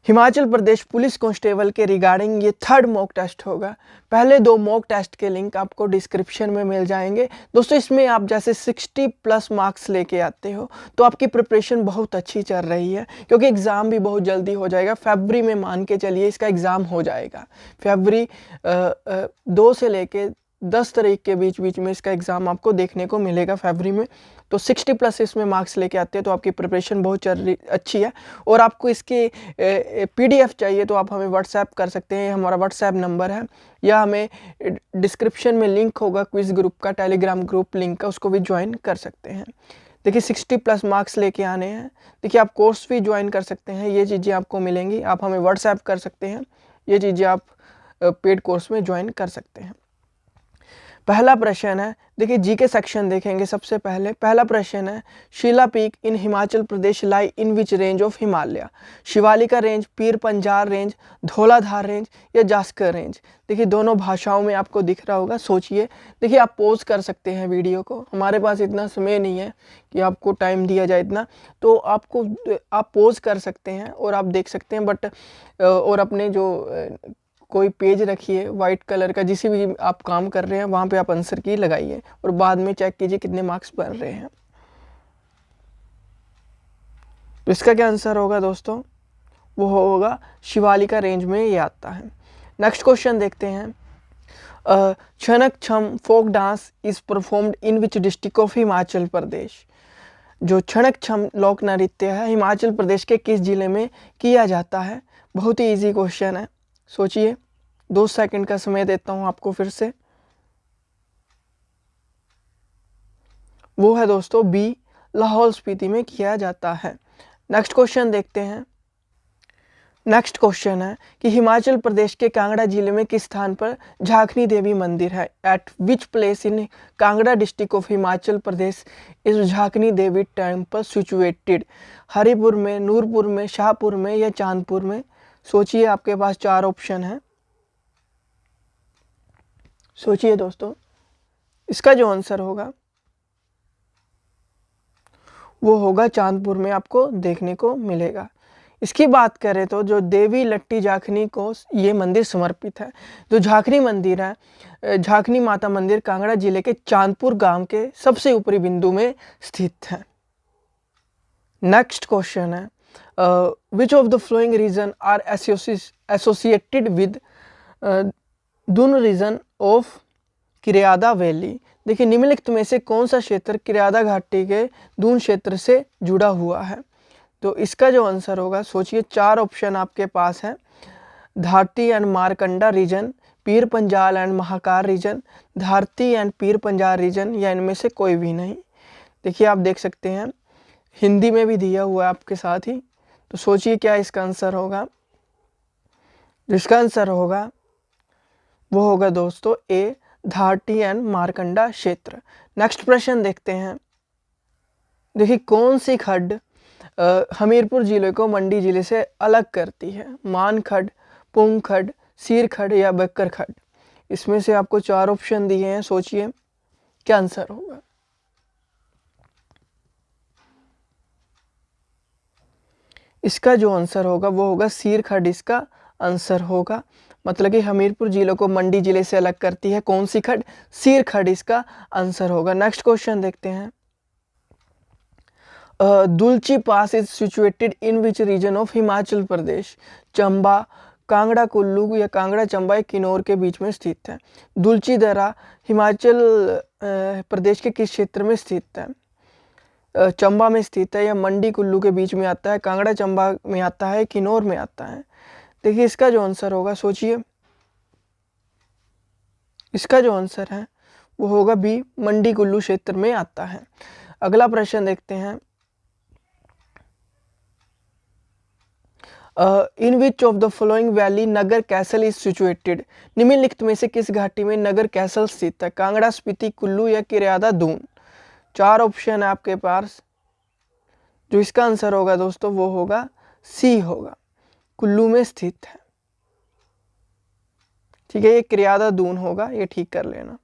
Himachal Pradesh police constable के regarding ये third mock test होगा। पहले 2 मॉक टेस्ट के लिंक आपको डिस्क्रिप्शन में मिल जाएंगे। दोस्तों इसमें आप जैसे 60+ मार्क्स लेके आते हो तो आपकी प्रिपरेशन बहुत अच्छी चल रही है, क्योंकि एग्ज़ाम भी बहुत जल्दी हो जाएगा। फरवरी में मान के चलिए इसका एग्ज़ाम हो जाएगा। फरवरी 2 से लेके 10 तारीख के बीच में इसका एग्ज़ाम आपको देखने को मिलेगा फरवरी में। तो 60+ इसमें मार्क्स लेके आते हैं तो आपकी प्रिपरेशन बहुत अच्छी है। और आपको इसके PDF चाहिए तो आप हमें व्हाट्सएप कर सकते हैं, हमारा व्हाट्सएप नंबर है, या हमें डिस्क्रिप्शन में लिंक होगा क्विज़ ग्रुप का, टेलीग्राम ग्रुप लिंक का, उसको भी ज्वाइन कर सकते हैं। देखिए 60+ मार्क्स लेके आने हैं। देखिए आप कोर्स भी ज्वाइन कर सकते हैं, ये चीज़ें आपको मिलेंगी। आप हमें व्हाट्सएप कर सकते हैं, ये चीज़ें आप पेड कोर्स में ज्वाइन कर सकते हैं। पहला प्रश्न है, देखिए जीके सेक्शन देखेंगे। सबसे पहले पहला प्रश्न है, शिला peak in Himachal Pradesh lie in which range of Himalaya? Shivalika range, Pir Panjal range, Dhauladhar range या जास्कर रेंज? देखिए दोनों भाषाओं में आपको दिख रहा होगा, सोचिए। देखिए आप पोज कर सकते हैं वीडियो को, हमारे पास इतना समय नहीं है कि आपको टाइम दिया जाए इतना, तो आप पोज कर सकते हैं और आप देख सकते हैं। बट और अपने जो कोई पेज रखिए वाइट कलर का, जिस भी आप काम कर रहे हैं वहाँ पे आप आंसर की लगाइए और बाद में चेक कीजिए कितने मार्क्स बन रहे हैं। तो इसका क्या आंसर होगा दोस्तों? वो होगा शिवालिका रेंज में ये आता है। नेक्स्ट क्वेश्चन देखते हैं। Chhanak Chham folk dance is performed in which district of Himachal Pradesh? जो छनक छम लोक नृत्य है हिमाचल प्रदेश के किस जिले में किया जाता है? बहुत ही इजी क्वेश्चन है, सोचिए। 2 सेकंड का समय देता हूं आपको फिर से। वो है दोस्तों बी, लाहौल स्पीति में किया जाता है। नेक्स्ट क्वेश्चन देखते हैं। नेक्स्ट क्वेश्चन है कि हिमाचल प्रदेश के कांगड़ा जिले में किस स्थान पर झाकनी देवी मंदिर है? At which place in Kangra district of Himachal Pradesh is Jhakni Devi temple situated? Haripur में, नूरपुर में, शाहपुर में या चांदपुर में? सोचिए, आपके पास 4 ऑप्शन है, सोचिए दोस्तों। इसका जो आंसर होगा वो होगा चांदपुर में, आपको देखने को मिलेगा। इसकी बात करें तो जो देवी लट्टी झाकनी को ये मंदिर समर्पित है, जो झाकनी मंदिर है, झाकनी माता मंदिर कांगड़ा जिले के चांदपुर गांव के सबसे ऊपरी बिंदु में स्थित है। नेक्स्ट क्वेश्चन है, which of the following region are associated with Doon region of Kiarda valley? देखिए निम्नलिखित में से कौन सा क्षेत्र किरियादा घाटी के दून क्षेत्र से जुड़ा हुआ है? तो इसका जो आंसर होगा, सोचिए, 4 ऑप्शन आपके पास हैं। धारती and Markanda reason, Pir Panjal and Mahakar reason, धारती and Pir Panjal reason, या इनमें से कोई भी नहीं। देखिए आप देख सकते हैं हिंदी में भी दिया हुआ है आपके साथ ही। तो सोचिए क्या इसका आंसर होगा? जिसका आंसर होगा वो होगा दोस्तों ए, धारती एंड मारकंडा क्षेत्र। नेक्स्ट प्रश्न देखते हैं। देखिए कौन सी खड्ड हमीरपुर जिले को मंडी जिले से अलग करती है? मान खड्ड, पुंग खड्ड, सीर खड्ड या बक्कर खड्ड? इसमें से आपको 4 ऑप्शन दिए हैं, सोचिए क्या आंसर होगा? इसका जो आंसर होगा वो होगा सीर खड्ड, इसका आंसर होगा। मतलब कि हमीरपुर जिले को मंडी जिले से अलग करती है कौन सी खड्ड? सीर खड्ड इसका आंसर होगा। नेक्स्ट क्वेश्चन देखते हैं। Dulchi pass is situated in which region of Himachal Pradesh? Chamba, Kangra Kullu या कांगड़ा चंबा किन्नौर के बीच में स्थित है? दुलची दर्रा हिमाचल प्रदेश के किस क्षेत्र में स्थित है? चंबा में स्थित है या मंडी कुल्लू के बीच में आता है, कांगड़ा चंबा में आता है, किन्नौर में आता है? देखिए इसका जो आंसर होगा, सोचिए, इसका जो आंसर है वो होगा बी, मंडी कुल्लू क्षेत्र में आता है। अगला प्रश्न देखते हैं। In which of the following valley Naggar castle is situated? निम्नलिखित में से किस घाटी में नगर कैसल स्थित है? कांगड़ा, स्पीति, कुल्लू या किरियादा दून? 4 ऑप्शन है आपके पास। जो इसका आंसर होगा दोस्तों वो होगा सी होगा, कुल्लू में स्थित है। ठीक है, ये किरियादा दून होगा, ये ठीक कर लेना।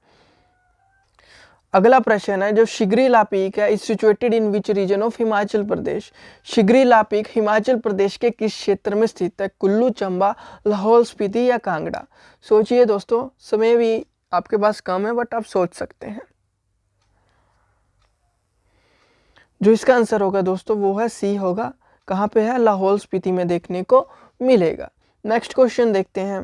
अगला प्रश्न है जो शिगरी-ला पीक है is situated in which region of Himachal Pradesh. Shigrila peak Himachal Pradesh के किस क्षेत्र में स्थित है? कुल्लू, चंबा, लाहौल स्पीति या कांगड़ा? सोचिए दोस्तों, समय भी आपके पास कम है बट आप सोच सकते हैं। जो इसका आंसर होगा दोस्तों वो है सी होगा। कहाँ पे है? लाहौल स्पीति में देखने को मिलेगा। नेक्स्ट क्वेश्चन देखते हैं।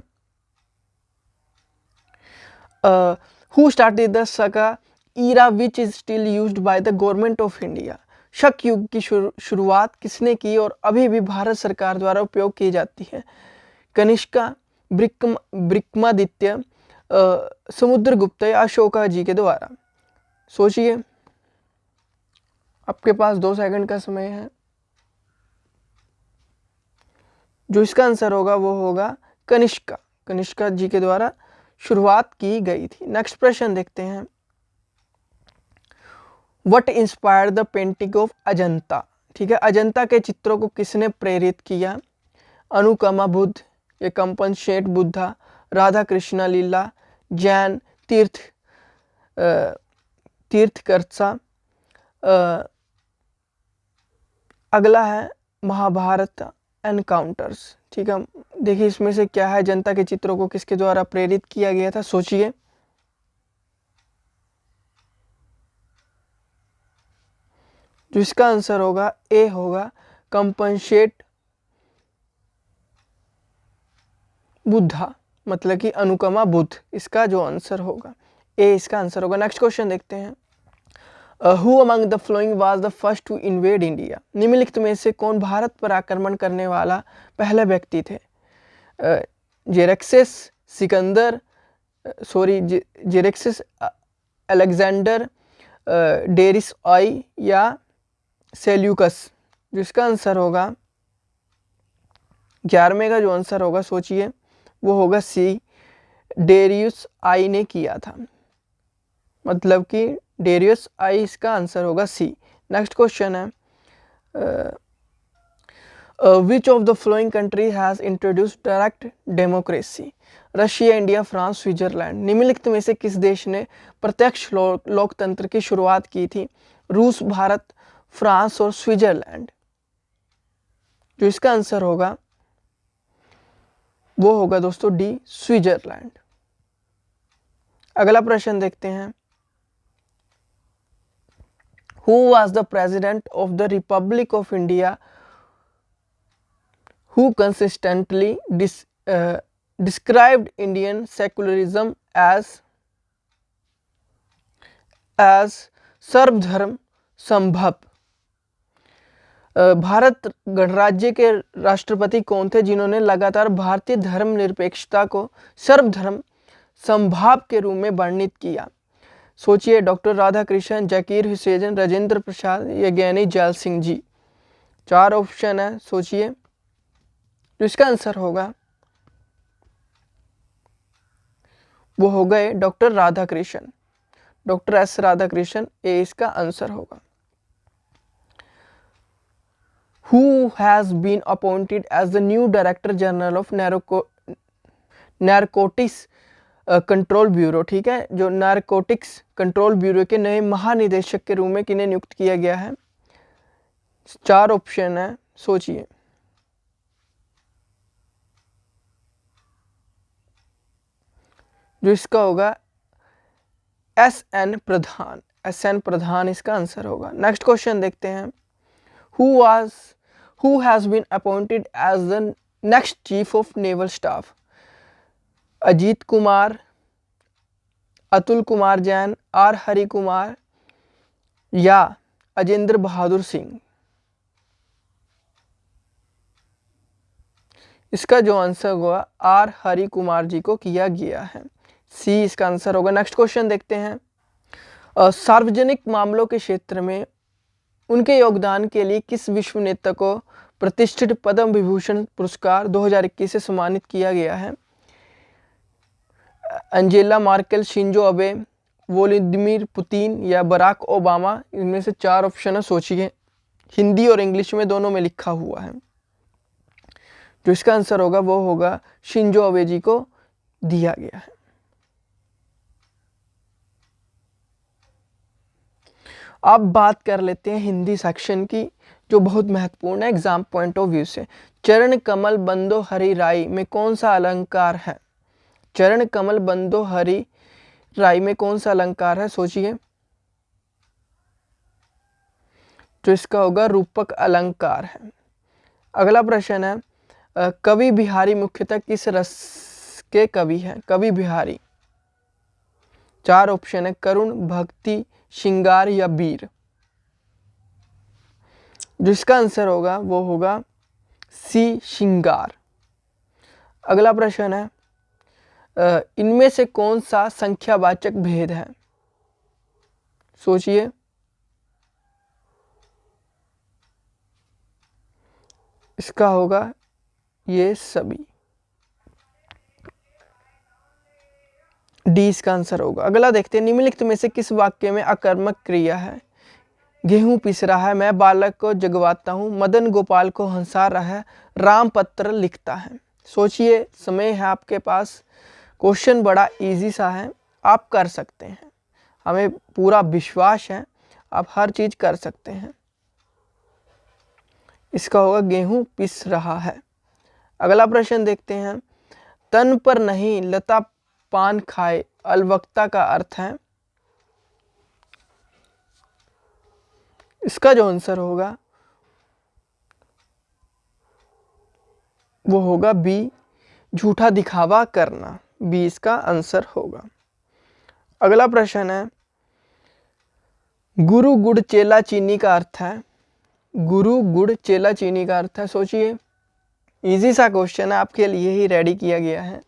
Who started the Shaka era which is still used by the government of India. Shaka युग की शुरुआत किसने की और अभी भी भारत सरकार द्वारा उपयोग की जाती है? कनिष्का, ब्रिक्मादित्य, समुद्रगुप्त या अशोका जी के द्वारा? सोचिए, आपके पास 2 सेकंड का समय है। जो इसका आंसर होगा वो होगा कनिष्का जी के द्वारा शुरुआत की गई थी। नेक्स्ट प्रश्न देखते हैं। What inspired the painting of Ajanta. ठीक है, अजंता के चित्रों को किसने प्रेरित किया? अनुकमा बुद्ध, ये कंपनशेट बुद्धा, राधा कृष्ण लीला, जैन तीर्थकर्ता। अगला है महाभारत एनकाउंटर्स। ठीक है, देखिए इसमें से क्या है? जनता के चित्रों को किसके द्वारा प्रेरित किया गया था? सोचिए। जो इसका आंसर होगा ए होगा कंपनशेट बुद्धा, मतलब कि अनुकमा बुद्ध इसका जो आंसर होगा, ए इसका आंसर होगा। नेक्स्ट क्वेश्चन देखते हैं। Who among the following was the first to invade India. निम्नलिखित में से कौन भारत पर आक्रमण करने वाला पहले व्यक्ति थे? जेरेक्सिस, सिकंदर, जेरेक्सिस, अलेक्जेंडर, डेरिस आई या सेल्यूकस? जो इसका आंसर होगा 11वें का जो आंसर होगा, सोचिए, वो होगा सी, डेरियस आई ने किया था, मतलब कि डेरियस आई इसका आंसर होगा सी। नेक्स्ट क्वेश्चन है। Which of the flowing country has introduced direct democracy. Russia, India, France, Switzerland. निम्नलिखित में से किस देश ने प्रत्यक्ष लोकतंत्र की शुरुआत की थी? रूस, भारत, फ्रांस और स्विट्जरलैंड? जो इसका आंसर होगा वो होगा दोस्तों डी, स्विट्जरलैंड। अगला प्रश्न देखते हैं। Who was the president of the Republic of India who consistently described Indian secularism as सर्वधर्म संभव? भारत गणराज्य के राष्ट्रपति कौन थे जिन्होंने लगातार भारतीय धर्मनिरपेक्षता को सर्वधर्म संभाव के रूप में वर्णित किया? सोचिए, डॉक्टर राधाकृष्णन, जाकिर हुसैन, राजेंद्र प्रसाद या ज्ञानी जैल सिंह जी? 4 ऑप्शन है, सोचिए। तो इसका आंसर होगा वो हो गए doctor Radhakrishnan, doctor S Radhakrishnan, A इसका आंसर होगा। Who has been appointed as the new Director General of Narcotics control bureau? ठीक है, जो नारकोटिक्स कंट्रोल ब्यूरो के नए महानिदेशक के रूप में किन्हें नियुक्त किया गया है? 4 ऑप्शन है, सोचिए। जो इसका होगा एस.एन. प्रधान, एस.एन. प्रधान इसका आंसर होगा। नेक्स्ट क्वेश्चन देखते हैं। Who has been appointed as the next Chief of Naval Staff? Ajit Kumar, Atul Kumar Jain, R Hari Kumar या अजेंद्र बहादुर सिंह? इसका जो आंसर होगा आर हरि कुमार जी को किया गया है, सी इसका आंसर होगा। नेक्स्ट क्वेश्चन देखते हैं। सार्वजनिक मामलों के क्षेत्र में उनके योगदान के लिए किस विश्व नेता को प्रतिष्ठित पद्म विभूषण पुरस्कार 2021 से सम्मानित किया गया है? Angela Merkel, Shinzo Abe, Vladimir Putin या बराक ओबामा? इनमें से 4 ऑप्शन है, सोचिए। हिंदी और इंग्लिश में दोनों में लिखा हुआ है। जो इसका आंसर होगा वो होगा शिंजो अबे जी को दिया गया है। अब बात कर लेते हैं हिंदी सेक्शन की, जो बहुत महत्वपूर्ण है एग्जाम पॉइंट ऑफ व्यू से। चरण कमल बंदो हरि राई में कौन सा अलंकार है? चरण कमल बंदो हरि राई में कौन सा अलंकार है? सोचिए। जो इसका होगा रूपक अलंकार है। अगला प्रश्न है, कवि बिहारी मुख्यतः किस रस के कवि हैं? कवि बिहारी, 4 ऑप्शन है, करुण, भक्ति, श्रृंगार या वीर। जिसका आंसर होगा वो होगा सी, श्रृंगार। अगला प्रश्न है, इनमें से कौन सा संख्यावाचक भेद है? सोचिए। इसका होगा ये सभी, डी इसका आंसर होगा। अगला देखते हैं, निम्नलिखित में से किस वाक्य में अकर्मक क्रिया है? गेहूं पिस रहा है, मैं बालक को जगवाता हूं, मदन गोपाल को हंसा रहा है, राम पत्र लिखता है। सोचिए, समय है आपके पास। क्वेश्चन बड़ा इजी सा है, आप कर सकते हैं, हमें पूरा विश्वास है आप हर चीज कर सकते हैं। इसका होगा गेहूं पिस रहा है। अगला प्रश्न देखते हैं, तन पर नहीं लता पान खाए, अलवक्ता का अर्थ है? इसका जो आंसर होगा वो होगा बी, झूठा दिखावा करना, बी इसका आंसर होगा। अगला प्रश्न है, गुरु गुड़ चेला चीनी का अर्थ है? गुरु गुड़ चेला चीनी का अर्थ है, सोचिए। इजी सा क्वेश्चन है, आपके लिए ही रेडी किया गया है।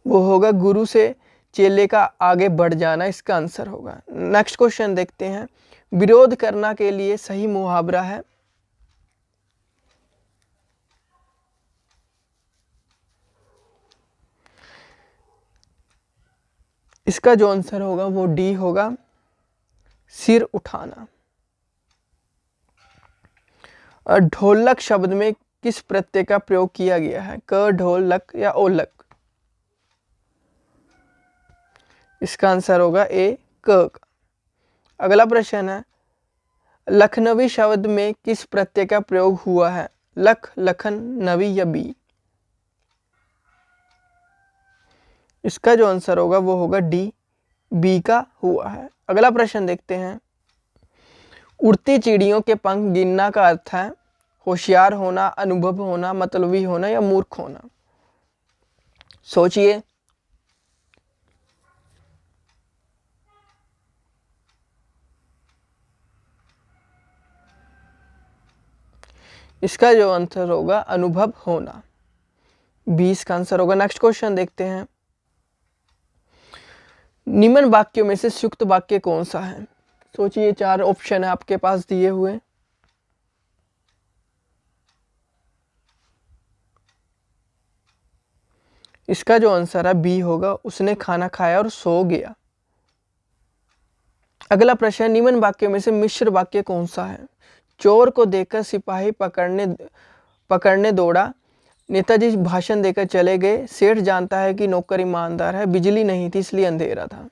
वो होगा गुरु से चेले का आगे बढ़ जाना, इसका आंसर होगा। नेक्स्ट क्वेश्चन देखते हैं, विरोध करना के लिए सही मुहावरा है? इसका जो आंसर होगा वो डी होगा, सिर उठाना। और ढोलक शब्द में किस प्रत्यय का प्रयोग किया गया है? क, ढोलक या ओलक? इसका आंसर होगा ए, क। अगला प्रश्न है, लखनवी शब्द में किस प्रत्यय का प्रयोग हुआ है? लख, लखन, नवी या बी? इसका जो आंसर होगा वो होगा डी, बी का हुआ है। अगला प्रश्न देखते हैं, उड़ती चिड़ियों के पंख गिनना का अर्थ है? होशियार होना, अनुभव होना, मतलबी होना या मूर्ख होना? सोचिए। इसका जो आंसर होगा अनुभव होना, 20 का आंसर होगा। नेक्स्ट क्वेश्चन देखते हैं, निम्न वाक्यों में से संयुक्त वाक्य कौन सा है? सोचिए, 4 ऑप्शन है आपके पास दिए हुए। इसका जो आंसर है बी होगा, उसने खाना खाया और सो गया। अगला प्रश्न, निम्न वाक्यों में से मिश्र वाक्य कौन सा है? चोर को देखकर सिपाही पकड़ने दौड़ा, नेताजी भाषण देकर चले गए, सेठ जानता है कि नौकर ईमानदार है, बिजली नहीं थी इसलिए अंधेरा था।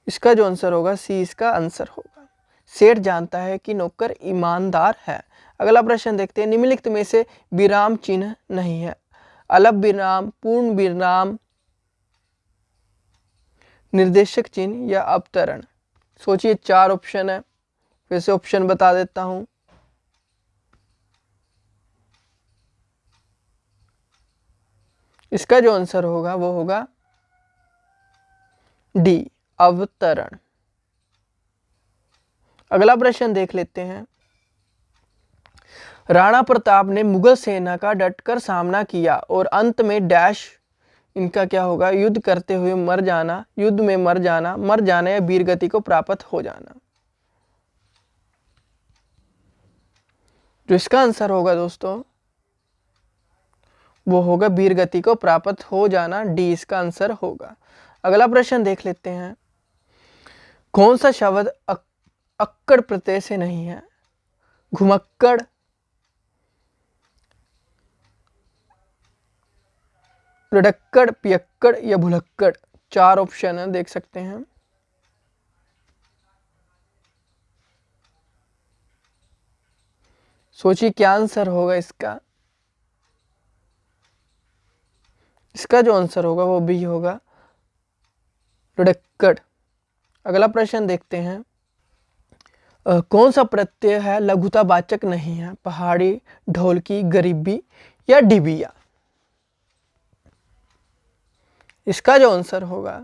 इसका जो आंसर होगा सी, इसका आंसर होगा, सेठ जानता है कि नौकर ईमानदार है। अगला प्रश्न देखते हैं, निम्नलिखित में से विराम चिन्ह नहीं है? अलप विराम, पूर्ण विराम, निर्देशक चिन्ह या अवतरण? सोचिए, 4 ऑप्शन है, फिर से ऑप्शन बता देता हूं। इसका जो आंसर होगा वो होगा डी, अवतरण। अगला प्रश्न देख लेते हैं, राणा प्रताप ने मुगल सेना का डटकर सामना किया और अंत में डैश, इनका क्या होगा? युद्ध करते हुए मर जाना, युद्ध में मर जाना या वीरगति को प्राप्त हो जाना? जो इसका आंसर होगा दोस्तों वो होगा वीरगति को प्राप्त हो जाना, डी इसका आंसर होगा। अगला प्रश्न देख लेते हैं, कौन सा शब्द अक्कड़ प्रत्यय से नहीं है? घुमक्कड़, लुढ़क्कड़, पियक्कड़ या भुलक्कड़? 4 ऑप्शन है, देख सकते हैं। सोचिए क्या आंसर होगा इसका। इसका जो आंसर होगा वो बी होगा, रिडक्कड़। अगला प्रश्न देखते हैं। कौन सा प्रत्यय है लघुतावाचक नहीं है? पहाड़ी, ढोलकी, गरीबी या डिबिया? इसका जो आंसर होगा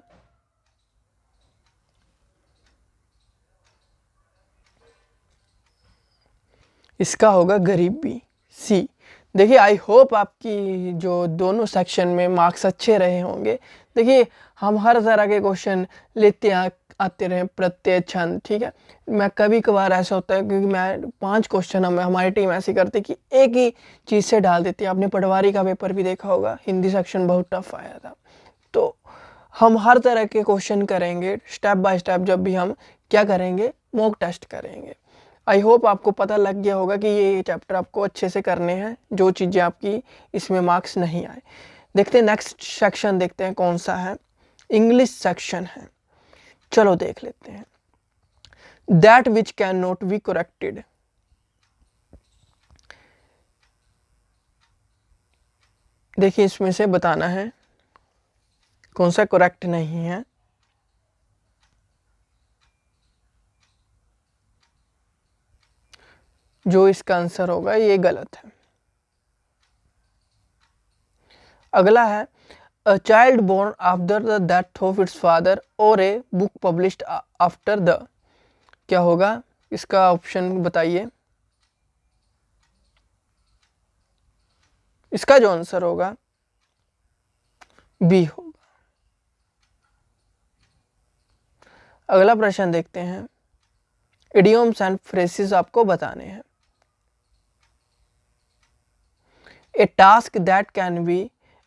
इसका होगा गरीबी, सी। देखिए आई होप आपकी जो दोनों सेक्शन में मार्क्स अच्छे रहे होंगे। देखिए हम हर तरह के क्वेश्चन लेते आते रहे, प्रत्यय, छंद, ठीक है। मैं कभी कभार ऐसा होता है क्योंकि मैं 5 क्वेश्चन हमारी टीम ऐसी करती कि एक ही चीज़ से डाल देती है। आपने पटवारी का पेपर भी देखा होगा, हिंदी सेक्शन बहुत टफ आया था। तो हम हर तरह के क्वेश्चन करेंगे स्टेप बाय स्टेप, जब भी हम क्या करेंगे, मॉक टेस्ट करेंगे। आई होप आपको पता लग गया होगा कि ये चैप्टर आपको अच्छे से करने हैं, जो चीज़ें आपकी इसमें मार्क्स नहीं आए। देखते हैं नेक्स्ट सेक्शन, देखते हैं कौन सा है। इंग्लिश सेक्शन है, चलो देख लेते हैं। That which can not be corrected. देखिए इसमें से बताना है कौन सा करेक्ट नहीं है। जो इसका आंसर होगा ये गलत है। अगला है a child born after the death of its father और a book published after the. क्या होगा इसका ऑप्शन बताइए। इसका जो आंसर होगा बी होगा। अगला प्रश्न देखते हैं। इडियम्स एंड फ्रेजेस आपको बताने हैं। A task that can be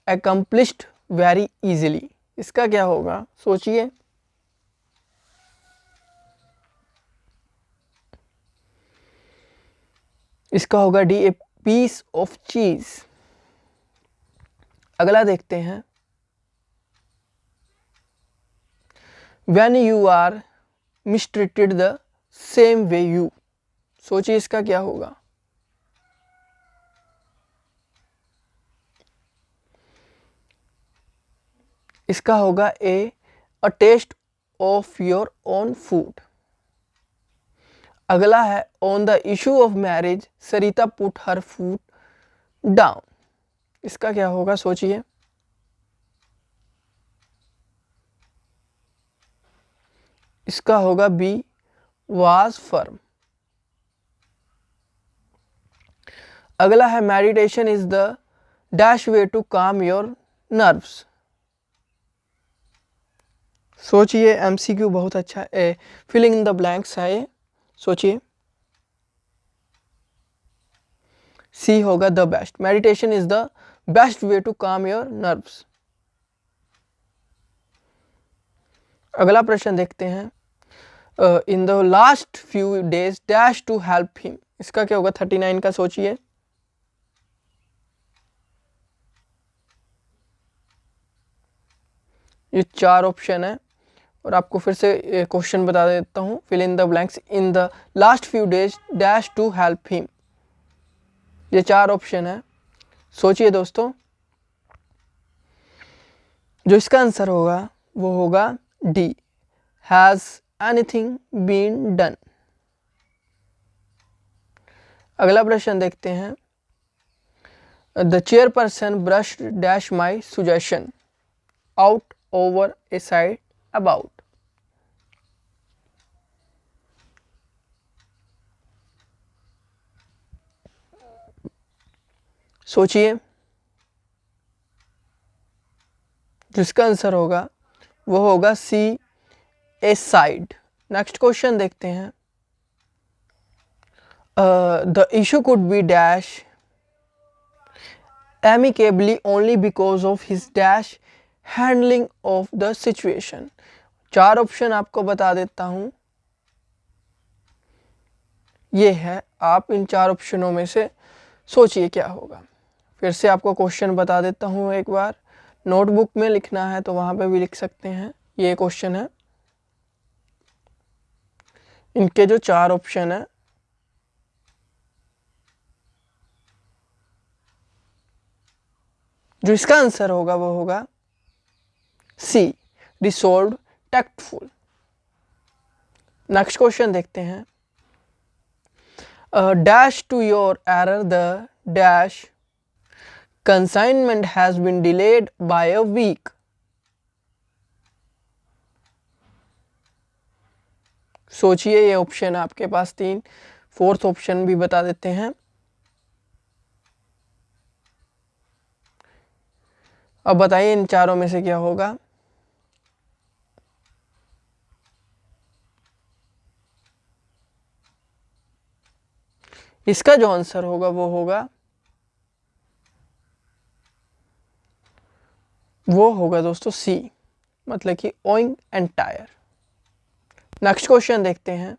accomplished very easily। इसका क्या होगा सोचिए। इसका होगा डी, ए पीस ऑफ चीज। अगला देखते हैं। when you are mistreated the same way you। सोचिए इसका क्या होगा। इसका होगा a taste of your own food. अगला है on the issue of marriage Sarita put her foot down. इसका क्या होगा सोचिए। इसका होगा बी वाज फर्म। अगला है meditation is the dash way to calm your nerves. सोचिए एमसीक्यू बहुत अच्छा है, फिलिंग इन द ब्लैंक्स है ये, सोचिए। सी होगा the best. Meditation is the best way to calm your nerves. अगला प्रश्न देखते हैं। In the last few days dash to help him. इसका क्या होगा 39 का सोचिए। ये 4 ऑप्शन है और आपको फिर से क्वेश्चन बता देता हूँ। Fill in the blanks in the last few days dash to help him. ये 4 ऑप्शन है, सोचिए दोस्तों। जो इसका आंसर होगा वो होगा D, has anything been done. अगला प्रश्न देखते हैं। The chairperson brushed dash my suggestion out over a side about. सोचिए। जिसका आंसर होगा वो होगा C, a side. Next question देखते हैं। The issue could be dash amicably only because of his dash handling of the situation। 4 option आपको बता देता हूं। ये है, आप इन 4 ऑप्शनों में से सोचिए क्या होगा। फिर से आपको क्वेश्चन बता देता हूं एक बार। नोटबुक में लिखना है तो वहाँ पे भी लिख सकते हैं। ये क्वेश्चन है। इनके जो 4 ऑप्शन है, जो इसका आंसर होगा वो होगा C, resolve tactful. Next question देखते हैं। Dash to your error the dash consignment has been delayed by a week. सोचिए, ये ऑप्शन है आपके पास 3। फोर्थ ऑप्शन भी बता देते हैं। अब बताइए इन चारों में से क्या होगा। इसका जो आंसर होगा वो होगा दोस्तों सी, मतलब कि owing and tyre. Next question देखते हैं।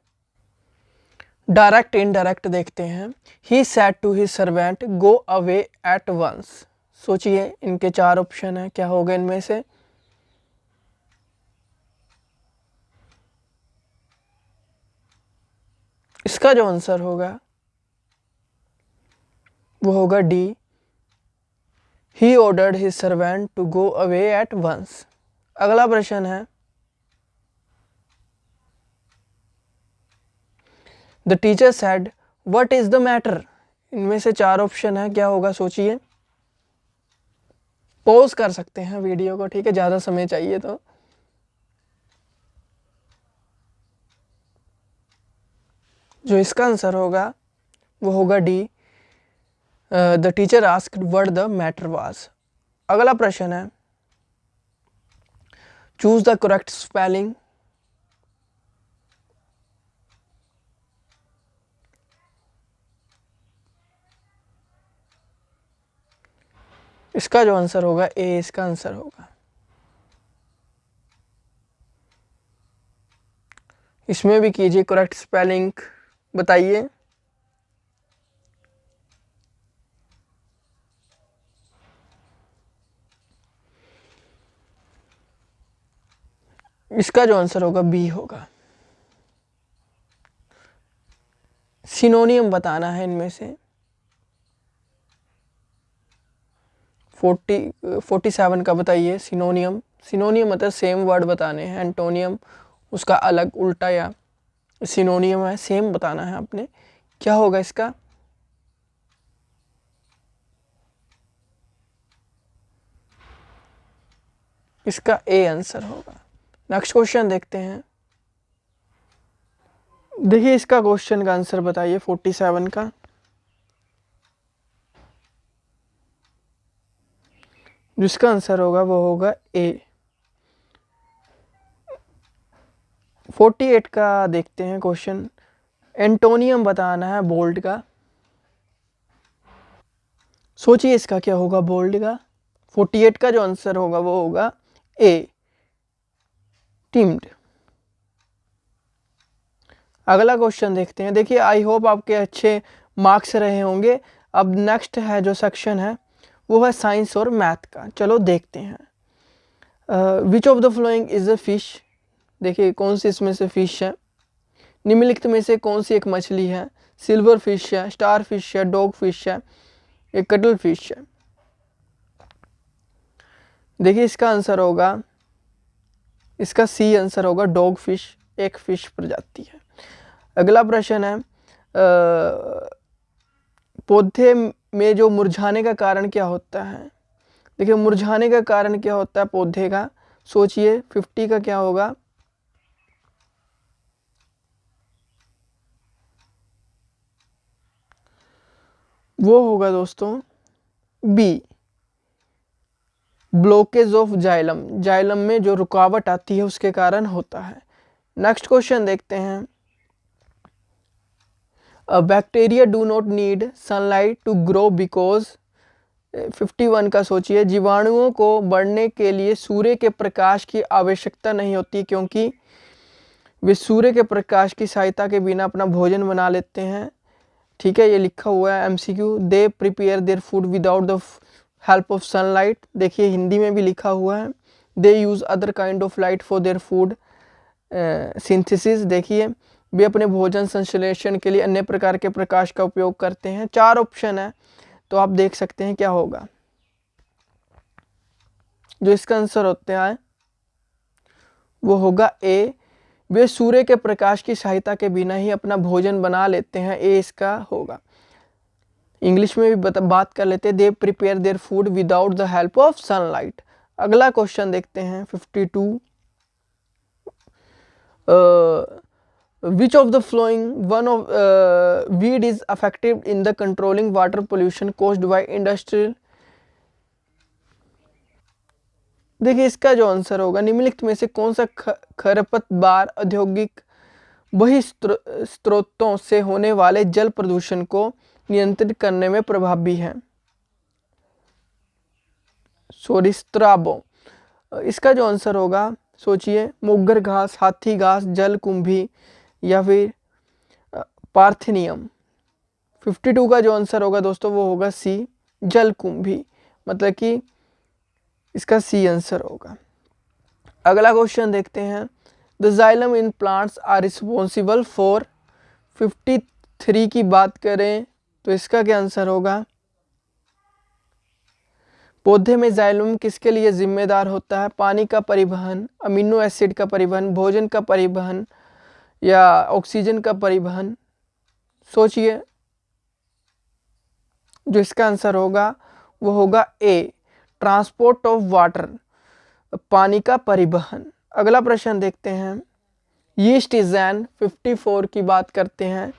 डायरेक्ट इनडायरेक्ट देखते हैं। He said to his servant go away at once. सोचिए, इनके 4 ऑप्शन है, क्या होगा इनमें से। इसका जो आंसर होगा वो होगा D, he ordered his servant to go away at once. अगला प्रश्न है। The teacher said what is the matter. इनमें से 4 ऑप्शन है, क्या होगा सोचिए। पॉज कर सकते हैं वीडियो को, ठीक है, ज़्यादा समय चाहिए तो। जो इसका आंसर होगा वो होगा D, the teacher asked what the matter was. अगला प्रश्न है। Choose the correct spelling. इसका जो आंसर होगा ए, इसका आंसर होगा। इसमें भी कीजिए करेक्ट स्पेलिंग, बताइए। इसका जो आंसर होगा बी होगा। सिनोनियम बताना है इनमें से। 47 का बताइए सिनोनियम। सिनोनियम मतलब सेम वर्ड बताने हैं। एंटोनियम उसका अलग उल्टा, या सिनोनियम है सेम बताना है आपने। क्या होगा इसका। इसका ए आंसर होगा। नेक्स्ट क्वेश्चन देखते हैं। देखिए, इसका क्वेश्चन का आंसर बताइए 47 का। जिसका आंसर होगा वो होगा ए। 48 का देखते हैं क्वेश्चन। एंटोनियम बताना है बोल्ड का। सोचिए इसका क्या होगा बोल्ड का। 48 का जो आंसर होगा वो होगा ए, टिम्ड। अगला क्वेश्चन देखते हैं। देखिए, आई होप आपके अच्छे मार्क्स रहे होंगे। अब नेक्स्ट है जो सेक्शन है वो है साइंस और मैथ का। चलो देखते हैं। विच of the following is a fish. देखिए, कौन सी इसमें से फिश है। निम्नलिखित में से कौन सी एक मछली है। सिल्वर फिश है, स्टार फिश है, डॉग फिश है, एक कटल फिश है। देखिए, इसका आंसर होगा, इसका सी आंसर होगा डॉग फिश, एक फिश प्रजाति है। अगला प्रश्न है। पौधे में जो मुरझाने का कारण क्या होता है। देखिए, मुरझाने का कारण क्या होता है पौधे का। सोचिए 50 का क्या होगा। वो होगा दोस्तों B, blockage of xylem. Xylem में जो रुकावट आती है उसके कारण होता है। नेक्स्ट क्वेश्चन देखते हैं। Bacteria do not need sunlight to grow because. 51 का सोचिए, जीवाणुओं को बढ़ने के लिए सूर्य के प्रकाश की आवश्यकता नहीं होती क्योंकि वे सूर्य के प्रकाश की सहायता के बिना अपना भोजन बना लेते हैं। ठीक है, ये लिखा हुआ है MCQ। They prepare their food without the help of sunlight, देखिए हिंदी में भी लिखा हुआ है। They use other kind of light for their food synthesis, देखिए वे अपने भोजन संश्लेषण के लिए अन्य प्रकार के प्रकाश का उपयोग करते हैं। 4 ऑप्शन है, तो आप देख सकते हैं क्या होगा। जो इसका आंसर होता है वो होगा ए, वे सूर्य के प्रकाश की सहायता के बिना ही अपना भोजन बना लेते हैं, ए इसका होगा। इंग्लिश में भी बात कर लेते हैं, दे prepare their food without the help of sunlight. अगला क्वेश्चन देखते हैं 52, which of the following one of weed is effective in the controlling water pollution caused by industrial। देखिए इसका जो आंसर होगा, निम्नलिखित में से कौन सा खरपतवार औद्योगिक वही स्रोतों से होने वाले जल प्रदूषण को नियंत्रित करने में प्रभावी है। सॉरी, स्त्राबो। इसका जो आंसर होगा सोचिए, मुग्गर घास, हाथी घास, जल कुंभी या फिर पार्थेनियम। 52 का जो आंसर होगा दोस्तों वो होगा सी, जल कुंभी, मतलब कि इसका सी आंसर होगा। अगला क्वेश्चन देखते हैं, the xylem in plants are responsible for. 53 की बात करें तो इसका क्या आंसर होगा, पौधे में जाइलम किसके लिए जिम्मेदार होता है, पानी का परिवहन, अमीनो एसिड का परिवहन, भोजन का परिवहन या ऑक्सीजन का परिवहन। सोचिए, जो इसका आंसर होगा वो होगा ए, ट्रांसपोर्ट ऑफ वाटर, पानी का परिवहन। अगला प्रश्न देखते हैं, यीस्ट इज एन। 54 की बात करते हैं,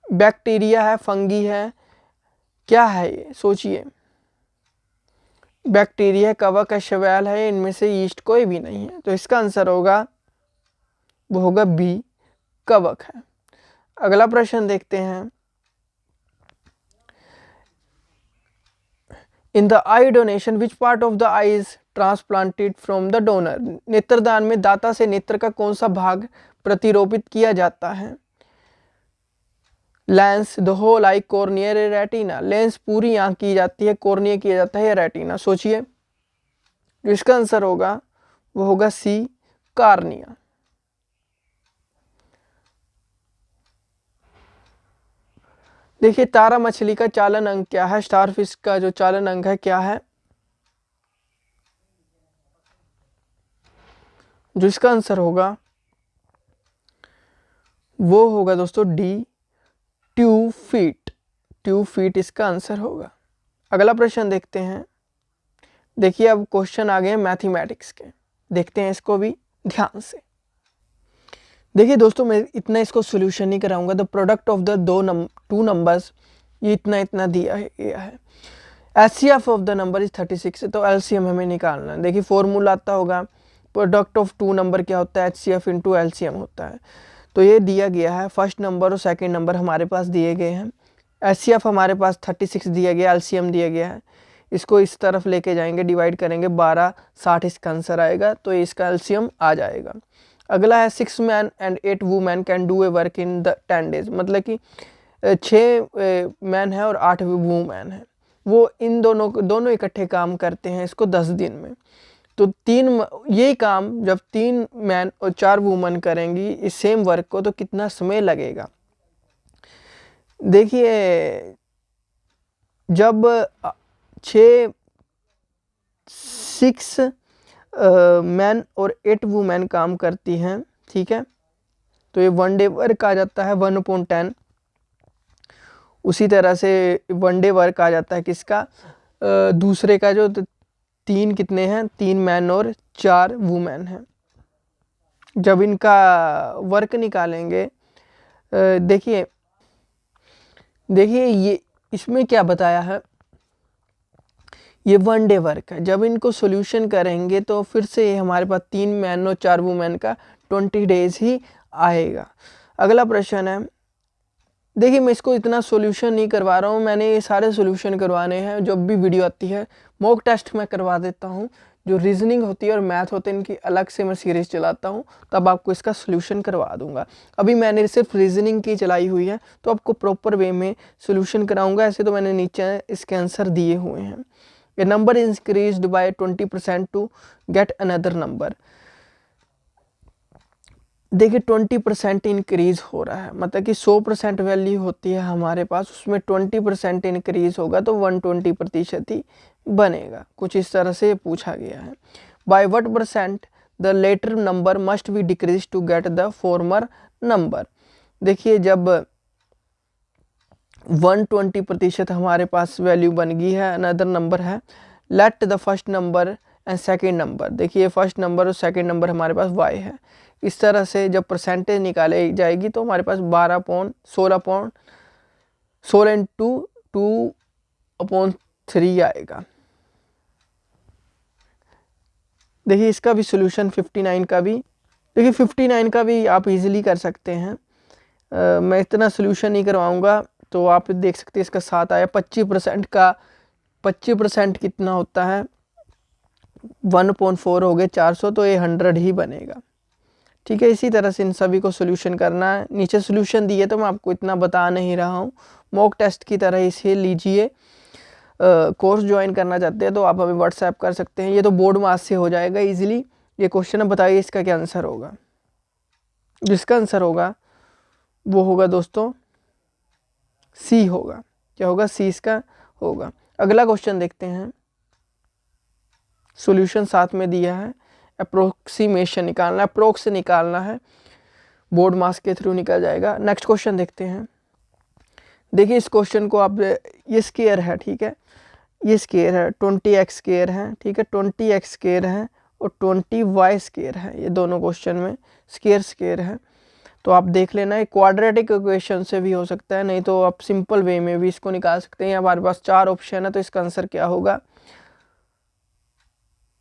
बैक्टीरिया है, फंगी है, क्या है ये, सोचिए। बैक्टीरिया, कवक है, शैवाल है, इनमें से यीस्ट कोई भी नहीं है, तो इसका आंसर होगा वो होगा बी, कवक है। अगला प्रश्न देखते हैं, in the I donation which part of the I is transplanted from the donor. नेत्रदान में दाता से नेत्र का कौन सा भाग प्रतिरोपित किया जाता है, lens, the whole eye, cornea, retina. Lens पूरी आंख की जाती है, कॉर्निया किया जाता है, रेटिना। सोचिए, जो इसका आंसर होगा वो होगा सी, कार्निया। देखिए तारा मछली का चालन अंग क्या है, स्टारफिश का जो चालन अंग है क्या है, जो इसका आंसर होगा वो होगा दोस्तों D, tube feet. Tube feet इसका आंसर होगा। अगला प्रश्न देखते हैं, देखिए अब क्वेश्चन आ गए मैथमेटिक्स के, देखते हैं इसको भी ध्यान से। देखिए दोस्तों, मैं इतना इसको सोल्यूशन नहीं कराऊंगा। The product of the two numbers, ये इतना दिया है। HCF of the number is 36, तो एलसीएम हमें निकालना है। देखिए फॉर्मूला आता होगा, प्रोडक्ट ऑफ टू नंबर क्या होता है, एचसीएफ इंटू एलसीएम होता है। तो ये दिया गया है, फर्स्ट नंबर और सेकंड नंबर हमारे पास दिए गए हैं। एचसीएफ हमारे पास 36 दिया गया, एलसीएम दिया गया है। इसको इस तरफ लेके जाएंगे, डिवाइड करेंगे, 12, 60 इसका आंसर आएगा, तो इसका एलसीएम आ जाएगा। अगला है 6 man and 8 women can do a work in the 10 days, मतलब कि 6 मैन है और 8 वुमेन है, वो इन दोनों इकट्ठे काम करते हैं इसको 10 दिन में। तो यही काम जब 3 मैन और 4 वुमेन करेंगी इस सेम वर्क को, तो कितना समय लगेगा। देखिए जब 6 मैन और 8 वुमेन काम करती हैं, ठीक है, तो ये 1 डे वर्क आ जाता है 1/10। उसी तरह से 1 डे वर्क आ जाता है किसका, दूसरे का, जो 3 कितने हैं, 3 मैन और 4 वुमेन हैं। जब इनका वर्क निकालेंगे, देखिए ये इसमें क्या बताया है, ये 1 डे वर्क है। जब इनको सॉल्यूशन करेंगे तो फिर से हमारे पास 3 मैन और 4 वुमेन का 20 डेज ही आएगा। अगला प्रश्न है, देखिए मैं इसको इतना सॉल्यूशन नहीं करवा रहा हूँ, मैंने ये सारे सॉल्यूशन करवाने हैं। जब भी वीडियो आती है मॉक टेस्ट में करवा देता हूँ, जो रीजनिंग होती है और मैथ होते हैं इनकी अलग से मैं सीरीज़ चलाता हूँ, तब आपको इसका सॉल्यूशन करवा दूंगा। अभी मैंने सिर्फ रीजनिंग की चलाई हुई है, तो आपको प्रॉपर वे में सॉल्यूशन कराऊंगा। ऐसे तो मैंने नीचे इसके आंसर दिए हुए हैं। A number increased by 20% to get another number. देखिए 20% इंक्रीज हो रहा है, मतलब कि 100% वैल्यू होती है हमारे पास, उसमें 20% इंक्रीज होगा तो 120% ही बनेगा। कुछ इस तरह से पूछा गया है। By what percent the latter number must be decrease to get the former number. देखिए जब 120% हमारे पास वैल्यू बन गई है, अनदर नंबर है, let the first number and second number. देखिए फर्स्ट नंबर और सेकेंड नंबर हमारे पास y है। इस तरह से जब परसेंटेज निकाली जाएगी तो हमारे पास 16 इंटू 2/3 आएगा। देखिए इसका भी सोल्यूशन 59 का भी, देखिए 59 का भी आप इजीली कर सकते हैं। मैं इतना सोल्यूशन नहीं करवाऊंगा, तो आप देख सकते हैं इसका 7 आया। 25% का 25% कितना होता है, 1/4 हो गए 400, तो ये 100 ही बनेगा। ठीक है, इसी तरह से इन सभी को सोल्यूशन करना है। नीचे सोल्यूशन दिए तो मैं आपको इतना बता नहीं रहा हूँ, मॉक टेस्ट की तरह इसे लीजिए। कोर्स ज्वाइन करना चाहते हैं तो आप हमें व्हाट्सएप कर सकते हैं। ये तो बोर्ड मार्क्स से हो जाएगा इजीली। ये क्वेश्चन है, बताइए इसका क्या आंसर होगा। जिसका आंसर होगा वो होगा दोस्तों सी होगा। क्या होगा, सी इसका होगा। अगला क्वेश्चन देखते हैं। सॉल्यूशन साथ में दिया है, अप्रोक्सीमेशन निकालना है, अप्रोक्स से निकालना है, बोर्ड मार्क्स के थ्रू निकल जाएगा। नेक्स्ट क्वेश्चन देखते हैं। देखिए इस क्वेश्चन को आप, ये स्क्वायर है, ठीक है, ये स्क्वायर है, 20x स्क्वायर है, ठीक है, 20x स्क्वायर है और 20y स्क्वायर है। ये दोनों क्वेश्चन में स्क्वायर स्क्वायर है, तो आप देख लेना। एक क्वाड्रेटिक इक्वेशन से भी हो सकता है, नहीं तो आप सिंपल वे में भी इसको निकाल सकते हैं। हमारे पास 4 ऑप्शन है, तो इसका आंसर क्या होगा,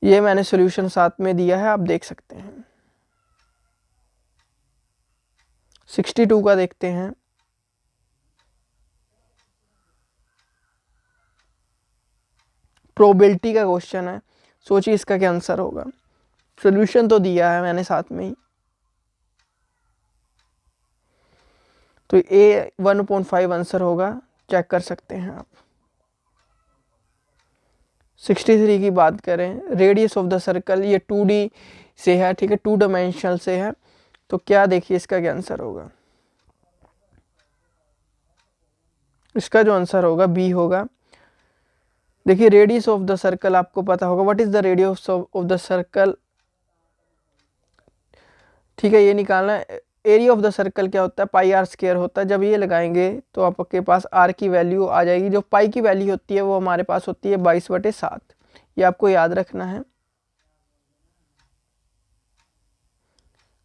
ये मैंने सॉल्यूशन साथ में दिया है, आप देख सकते हैं। 62 का देखते हैं। प्रोबेबिलिटी का क्वेश्चन है, सोचिए इसका क्या आंसर होगा। सॉल्यूशन तो दिया है मैंने साथ में ही, तो ए 1/5 आंसर होगा, चेक कर सकते हैं आप। 63 की बात करें, रेडियस ऑफ द सर्कल, ये 2D से है, ठीक है, 2 डायमेंशनल से है, तो क्या देखिए इसका क्या आंसर होगा। इसका जो आंसर होगा बी होगा। देखिए रेडियस ऑफ द सर्कल आपको पता होगा, what is the radius of the circle, ठीक है, ये निकालना है। एरिया ऑफ द सर्कल क्या होता है, पाई आर स्क्वायर होता है। जब ये लगाएंगे तो आपके पास आर की वैल्यू आ जाएगी। जो पाई की वैल्यू होती है वो हमारे पास होती है 22/7। ये आपको याद रखना है।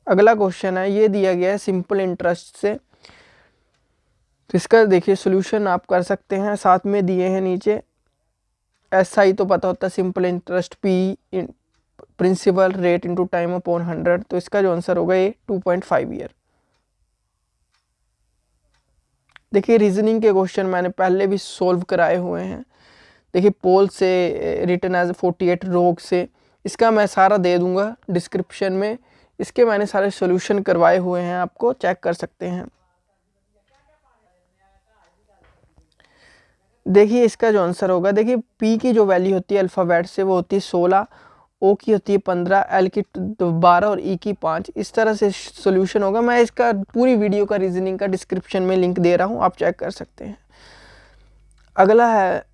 अगला क्वेश्चन है, ये दिया गया है सिंपल इंटरेस्ट से, तो इसका देखिए सॉल्यूशन आप कर सकते हैं, साथ में दिए हैं नीचे। SI तो पता होता है, simple interest, P principal rate into time upon 100, तो इसका जो आंसर होगा ये 2.5 ईयर। देखिए रीजनिंग के क्वेश्चन मैंने पहले भी सॉल्व कराए हुए हैं। देखिए पोल से रिटर्न एज 48 रोग से, इसका मैं सारा दे दूंगा डिस्क्रिप्शन में। इसके मैंने सारे सॉल्यूशन करवाए हुए हैं, आपको चेक कर सकते हैं। देखिए इसका जो आंसर होगा, देखिए P की जो वैल्यू होती है अल्फ़ाबेट से वो होती है 16, O की होती है 15, L की 12 और E की 5। इस तरह से सॉल्यूशन होगा। मैं इसका पूरी वीडियो का रीजनिंग का डिस्क्रिप्शन में लिंक दे रहा हूँ, आप चेक कर सकते हैं। अगला है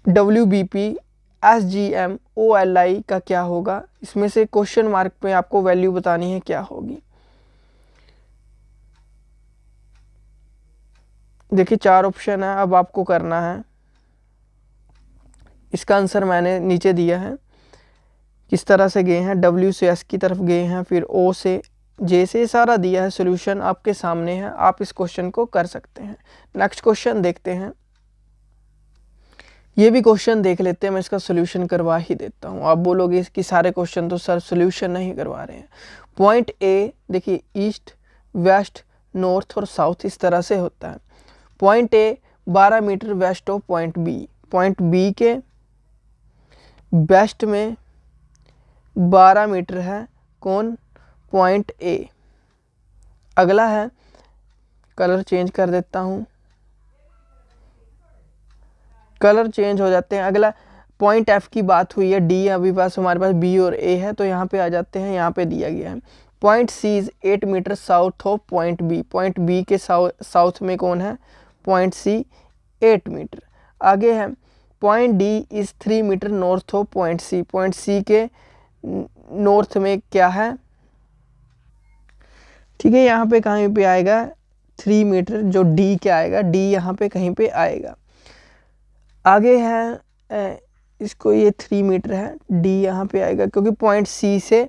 WBP SGM OLI का क्या होगा। इसमें से क्वेश्चन मार्क पे आपको वैल्यू बतानी है क्या होगी। देखिए 4 ऑप्शन है, अब आपको करना है। इसका आंसर मैंने नीचे दिया है, किस तरह से गए हैं, W से S की तरफ गए हैं, फिर O से J से, सारा दिया है। सॉल्यूशन आपके सामने है, आप इस क्वेश्चन को कर सकते हैं। नेक्स्ट क्वेश्चन देखते हैं। ये भी क्वेश्चन देख लेते हैं, मैं इसका सॉल्यूशन करवा ही देता हूँ। आप बोलोगे कि सारे क्वेश्चन तो सर सॉल्यूशन नहीं करवा रहे हैं। पॉइंट A देखिए ईस्ट, वेस्ट, नॉर्थ और साउथ इस तरह से होता है। Point A 12 metre west of point B, point B के वेस्ट में 12 मीटर है, कौन, पॉइंट A। अगला है, कलर चेंज कर देता हूँ, कलर चेंज हो जाते हैं। अगला पॉइंट एफ की बात हुई है, डी अभी पास हमारे पास बी और ए है, तो यहाँ पे आ जाते हैं, यहाँ पे दिया गया है point C is 8 metre south of point B. Point B के साउथ में कौन है, पॉइंट सी 8 मीटर। आगे है point D is 3 metre north of point C. Point C के नॉर्थ में क्या है, ठीक है, यहाँ पे कहीं पे आएगा 3 मीटर, जो डी क्या आएगा, डी यहाँ पे कहीं पे आएगा। आगे है इसको ये 3 मीटर है, डी यहाँ पे आएगा क्योंकि पॉइंट सी से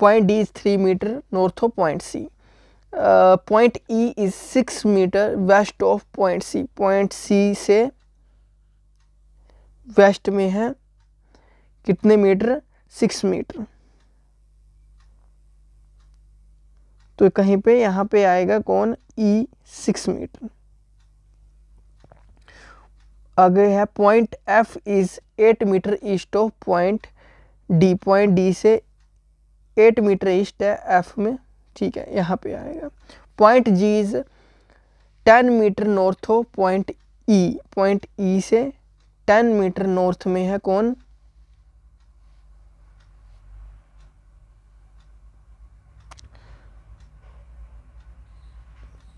point D is 3 metre north of point C. Point E is 6 metre west of point C. Point C से वेस्ट में है कितने मीटर, 6 मीटर, तो कहीं पे यहाँ पे आएगा कौन, ई 6 मीटर। आगे है point F is 8 metre east of point D. Point D से 8 मीटर ईस्ट है एफ में, ठीक है, यहाँ पे आएगा। Point G is 10 metre north of point E. Point E से 10 मीटर नॉर्थ में है कौन,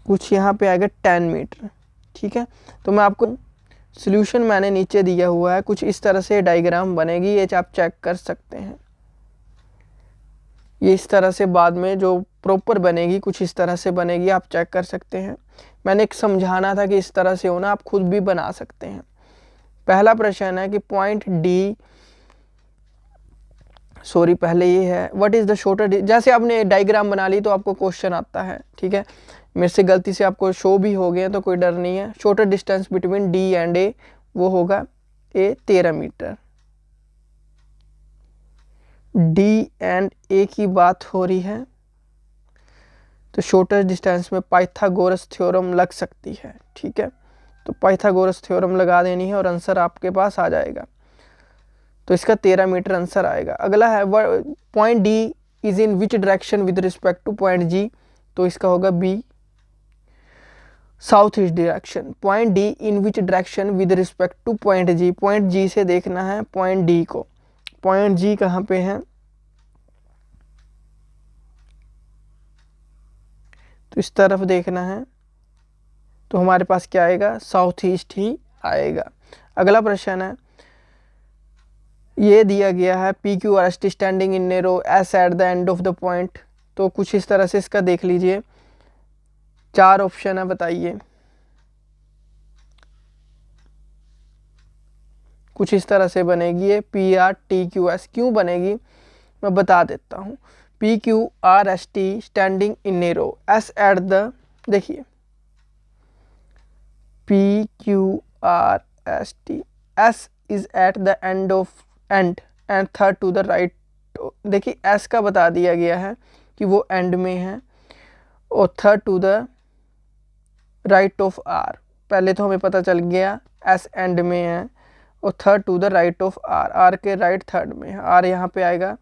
कुछ यहाँ पे आएगा 10 मीटर, ठीक है। तो मैं आपको सॉल्यूशन मैंने नीचे दिया हुआ है, कुछ इस तरह से डायग्राम बनेगी, ये आप चेक कर सकते हैं। ये इस तरह से बाद में जो प्रॉपर बनेगी कुछ इस तरह से बनेगी, आप चेक कर सकते हैं। मैंने एक समझाना था कि इस तरह से होना, आप खुद भी बना सकते हैं। पहला प्रश्न है कि पॉइंट डी, सॉरी पहले ये है व्हाट इज द शॉर्टर, जैसे आपने डायग्राम बना ली तो आपको क्वेश्चन आता है, ठीक है, मेरे से गलती से आपको शो भी हो गए तो कोई डर नहीं है। Shorter distance between D and A, वो होगा a 13 metre. D and A की बात हो रही है तो शॉर्टेस्ट डिस्टेंस में पाइथागोरस थ्योरम लग सकती है, ठीक है, तो पाइथागोरस थ्योरम लगा देनी है और आंसर आपके पास आ जाएगा। तो इसका 13 मीटर आंसर आएगा। अगला है point D is in which direction with respect to point G, तो इसका होगा B south east direction. Point D in which direction with respect to point G. Point G से देखना है पॉइंट डी को, पॉइंट जी कहाँ पे है, तो इस तरफ देखना है, तो हमारे पास क्या आएगा, साउथ ईस्ट ही आएगा। अगला प्रश्न है, ये दिया गया है P Q R S T standing in narrow S at the end of the point, तो कुछ इस तरह से इसका देख लीजिए, 4 ऑप्शन है, बताइए। कुछ इस तरह से बनेगी ये P R T Q S, क्यों बनेगी मैं बता देता हूँ। P Q R S T standing in narrow, S at the, देखिए P Q R S T, S is at the end of and and third to the right. देखिए S का बता दिया गया है कि वो एंड में है और third to the right of R. पहले तो हमें पता चल गया एस एंड में है और third to the right of R, R के राइट थर्ड में है। आर यहाँ पे आएगा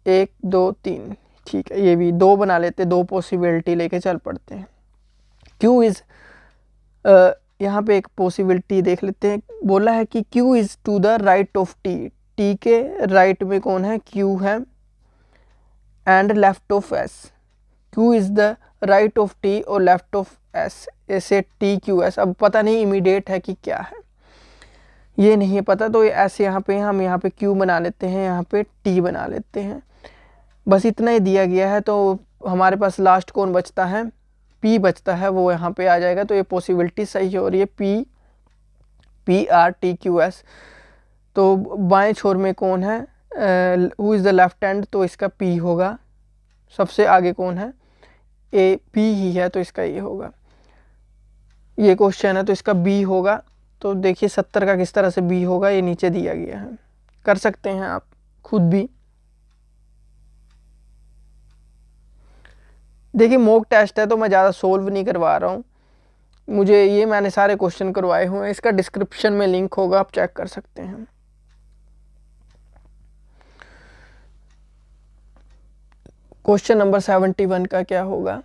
1 2 3, ठीक है, ये भी 2 बना लेते, 2 पॉसिबिलिटी लेके चल पड़ते हैं। क्यू इज, यहाँ पे एक पॉसिबिलिटी देख लेते हैं, बोला है कि Q is to the right of T. T के राइट में कौन है, क्यू है, and left of S. Q is the right of T और लेफ्ट ऑफ एस, ऐसे टी क्यू एस। अब पता नहीं इमीडिएट है कि क्या है, ये नहीं पता, तो ऐसे यहाँ पे हम यहाँ पे क्यू बना लेते हैं, यहाँ पे टी बना लेते हैं, बस इतना ही दिया गया है। तो हमारे पास लास्ट कौन बचता है, पी बचता है, वो यहाँ पे आ जाएगा। तो ये पॉसिबिलिटी सही हो रही है, P, P R T Q S. तो बाएं छोर में कौन है, who is the left hand, तो इसका पी होगा। सबसे आगे कौन है, ए, पी ही है, तो इसका ये होगा। ये क्वेश्चन है तो इसका बी होगा। तो देखिए 70 का किस तरह से बी होगा, ये नीचे दिया गया है, कर सकते हैं आप खुद भी। देखिए मॉक टेस्ट है तो मैं ज़्यादा सोल्व नहीं करवा रहा हूँ, मुझे ये मैंने सारे क्वेश्चन करवाए हुए हैं, इसका डिस्क्रिप्शन में लिंक होगा, आप चेक कर सकते हैं। क्वेश्चन नंबर 71 का क्या होगा,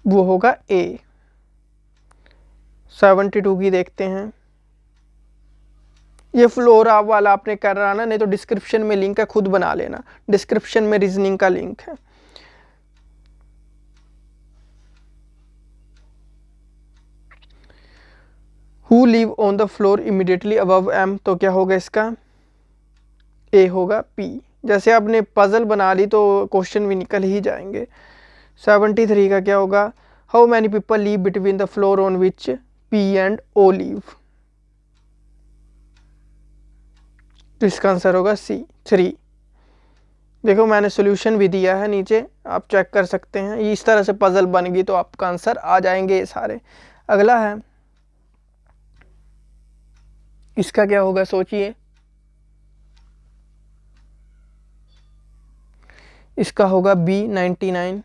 वो होगा ए। 72 की देखते हैं। ये फ्लोरा वाला आपने कर रहा ना, नहीं तो डिस्क्रिप्शन में लिंक है, खुद बना लेना, डिस्क्रिप्शन में रीजनिंग का लिंक है। Who live on the floor immediately above M, तो क्या होगा इसका, ए होगा पी। जैसे आपने पजल बना ली तो क्वेश्चन भी निकल ही जाएंगे। 73 का क्या होगा, how many people live between the floor on which P and O live, तो इसका आंसर होगा सी 3। देखो मैंने सॉल्यूशन भी दिया है नीचे, आप चेक कर सकते हैं। इस तरह से पजल बन गई तो आपका आंसर आ जाएंगे ये सारे। अगला है, इसका क्या होगा सोचिए, इसका होगा बी 99।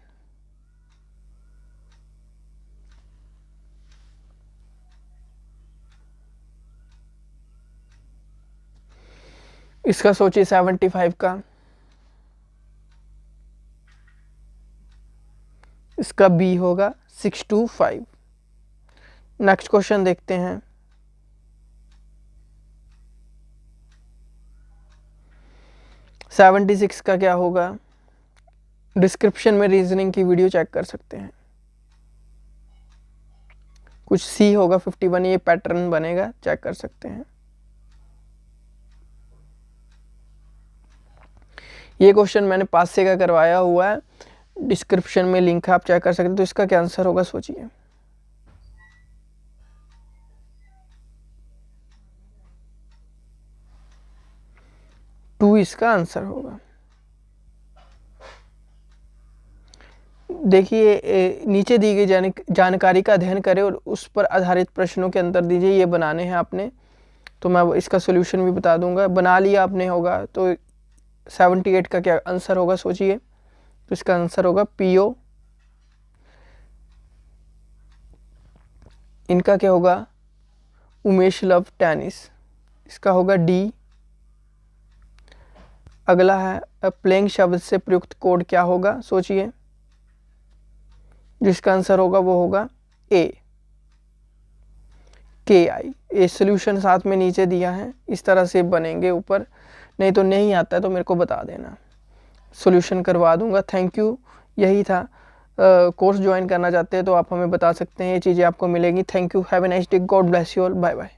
इसका सोचिए 75 का, इसका बी होगा 625। नेक्स्ट क्वेश्चन देखते हैं। सेवेंटी 76 का क्या होगा, डिस्क्रिप्शन में रीजनिंग की वीडियो चेक कर सकते हैं। कुछ सी होगा 51, ये पैटर्न बनेगा, चेक कर सकते हैं। ये क्वेश्चन मैंने पास से का करवाया हुआ है, डिस्क्रिप्शन में लिंक है, आप चेक कर सकते हैं। तो इसका क्या आंसर होगा सोचिए, टू इसका आंसर होगा। देखिए नीचे दी गई जानकारी का अध्ययन करें और उस पर आधारित प्रश्नों के अंतर दीजिए, ये बनाने हैं आपने। तो मैं इसका सॉल्यूशन भी बता दूंगा, बना लिया आपने होगा। तो 78 का क्या आंसर होगा सोचिए, तो इसका आंसर होगा पीओ। इनका क्या होगा, उमेश लव टेनिस, इसका होगा डी। अगला है प्लेइंग शब्द से प्रयुक्त कोड क्या होगा सोचिए, जिसका आंसर होगा वो होगा ए के आई। ये सोल्यूशन साथ में नीचे दिया है, इस तरह से बनेंगे ऊपर। नहीं तो नहीं आता है तो मेरे को बता देना, सोल्यूशन करवा दूंगा। थैंक यू, यही था। कोर्स ज्वाइन करना चाहते हैं तो आप हमें बता सकते हैं, ये चीज़ें आपको मिलेंगी। Thank you, have a nice day, God bless you all, bye bye.